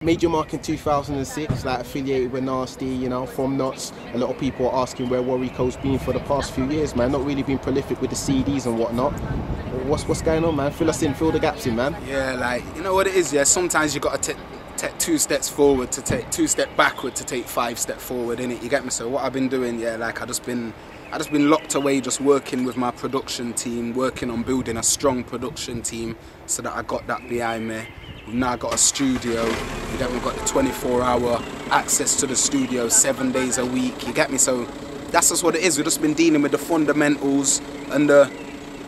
Made your mark in 2006, like affiliated with Nasty, you know, from Knots. A lot of people are asking where Wariko's been for the past few years, man. Not really been prolific with the CDs and whatnot. What's going on, man? Fill us in, fill the gaps in, man. Yeah, like, you know what it is, yeah? Sometimes you got to take 2 steps forward to take 2 steps backward to take 5 steps forward, innit? You get me? So what I've been doing, yeah, like I just been locked away, just working with my production team, working on building a strong production team so that I got that behind me. We've now got a studio, you get me? We've got the 24-hour access to the studio 7 days a week, you get me? So that's just what it is. We've just been dealing with the fundamentals and the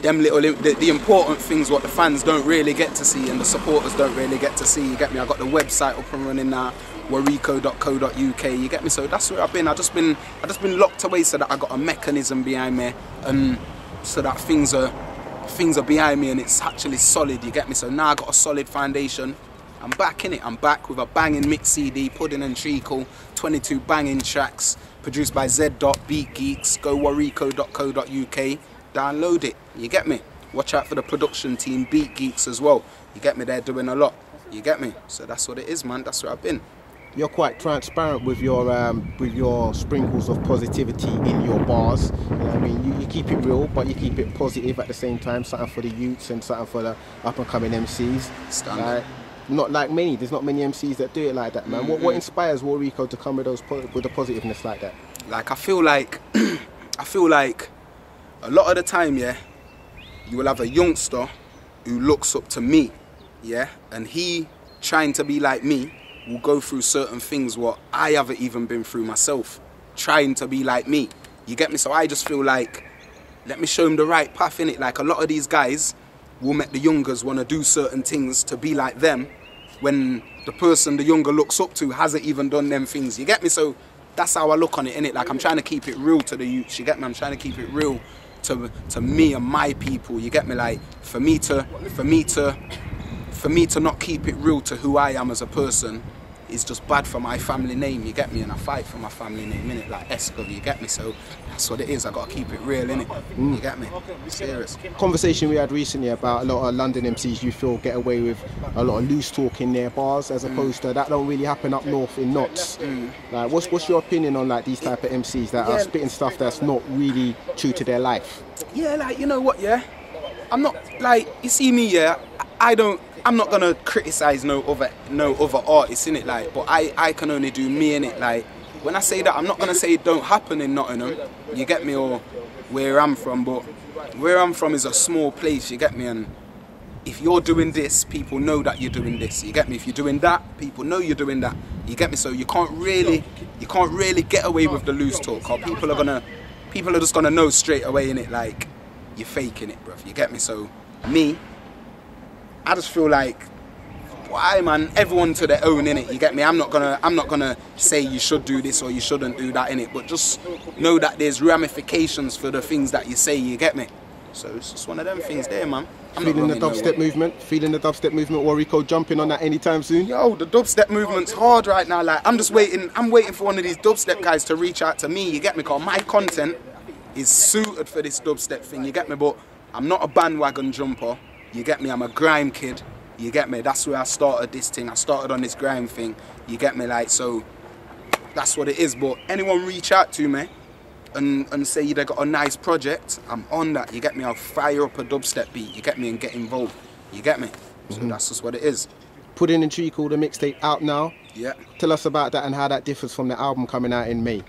important things what the fans don't really get to see and the supporters don't really get to see, you get me? I got the website up and running now, wariko.co.uk, you get me? So that's where I've been. I just been locked away so that I got a mechanism behind me, and so that things are behind me and it's actually solid, you get me? So now I got a solid foundation. I'm back in it. I'm back with a banging mix CD, Pudding Treacle, 22 banging tracks, produced by Z. Beat Geeks. Go wariko.co.uk. Download it, you get me? Watch out for the production team, Beat Geeks as well. You get me? They're doing a lot, you get me? So that's what it is, man. That's where I've been. You're quite transparent with your sprinkles of positivity in your bars. You know what I mean? You keep it real, but you keep it positive at the same time. Something for the youths and something for the up and coming MCs. Standard. Not like many. There's not many MCs that do it like that, man. What inspires Wariko to come with the positiveness like that? Like I feel like a lot of the time, yeah, you will have a youngster who looks up to me, yeah, and he trying to be like me will go through certain things what I haven't even been through myself, trying to be like me, you get me? So I just feel like, let me show him the right path, innit? Like a lot of these guys will make the youngers want to do certain things to be like them when the person the younger looks up to hasn't even done them things, you get me? So that's how I look on it, innit? Like I'm trying to keep it real to the youths, you get me? I'm trying to keep it real to me and my people, you get me? Like for me to not keep it real to who I am as a person is just bad for my family name, you get me? And I fight for my family name, innit? Like SK, you get me? So that's what it is. I gotta keep it real, innit? You get me? Serious. Conversation we had recently about a lot of London MCs you feel get away with a lot of loose talk in their bars, as opposed to that don't really happen up north in Knots. Like what's your opinion on like these type of MCs that are spitting stuff that's not really true to their life? Yeah, like you know what, yeah? I'm not like, you see me, yeah, I'm not gonna criticize no other artists, innit? Like, but I can only do me, innit? Like, when I say that, I'm not gonna say it don't happen in Nottingham, you get me, or where I'm from, but where I'm from is a small place, you get me? And if you're doing this, people know that you're doing this, you get me? If you're doing that, people know you're doing that, you get me? So you can't really get away with the loose talk, or people are just gonna know straight away, innit? Like, you're faking it, bruv, you get me? So me, I just feel like, why, man? Everyone to their own, innit? You get me? I'm not gonna say you should do this or you shouldn't do that, innit? But just know that there's ramifications for the things that you say. You get me? So it's just one of them things there, man. Feeling the dubstep movement? Feeling the dubstep movement? Wariko jumping on that anytime soon? Yo, the dubstep movement's hard right now. Like I'm waiting for one of these dubstep guys to reach out to me. You get me? Cause my content is suited for this dubstep thing. You get me? But I'm not a bandwagon jumper. You get me? I'm a grime kid, you get me? That's where I started this thing. I started on this grime thing, you get me? Like, so that's what it is. But anyone reach out to me and say they got a nice project, I'm on that, you get me? I'll fire up a dubstep beat, you get me? And get involved, you get me? So that's just what it is. Pudding Treacle, the mixtape, out now. Yeah. Tell us about that and how that differs from the album coming out in May.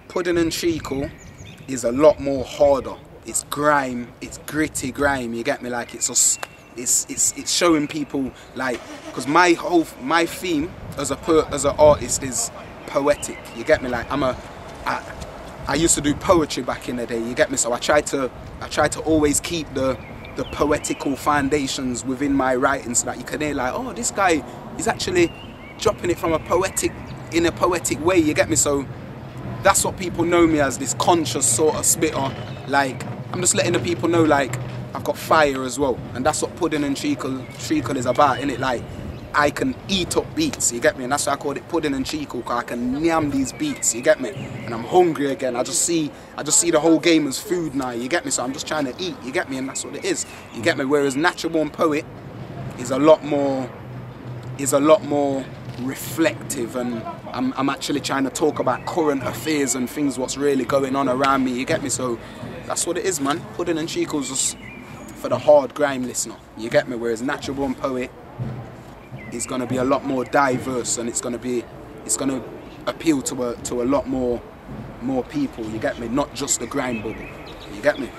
Pudding Treacle is a lot more harder. It's grime, it's gritty grime, you get me? Like it's just, it's showing people, like, because my theme as an artist is poetic, you get me? Like I used to do poetry back in the day, you get me? So I try to always keep the poetical foundations within my writing so that you can hear like, oh, this guy is actually dropping it from in a poetic way, you get me? So that's what people know me as, this conscious sort of spitter. Like, I'm just letting the people know, like, I've got fire as well. And that's what Pudding Treacle is about, innit? Like, I can eat up beats, you get me? And that's why I called it Pudding Treacle, because I can yam these beats, you get me? And I'm hungry again. I just see the whole game as food now, you get me? So I'm just trying to eat, you get me? And that's what it is, you get me? Whereas Natural Born Poet is a lot more is a lot more reflective, and I'm actually trying to talk about current affairs and things what's really going on around me, you get me? So that's what it is, man. Pudding and Treacle's just for the hard grime listener, you get me? Whereas Natural Born Poet is going to be a lot more diverse, and it's going to appeal to a lot more people, you get me? Not just the grime bubble, you get me?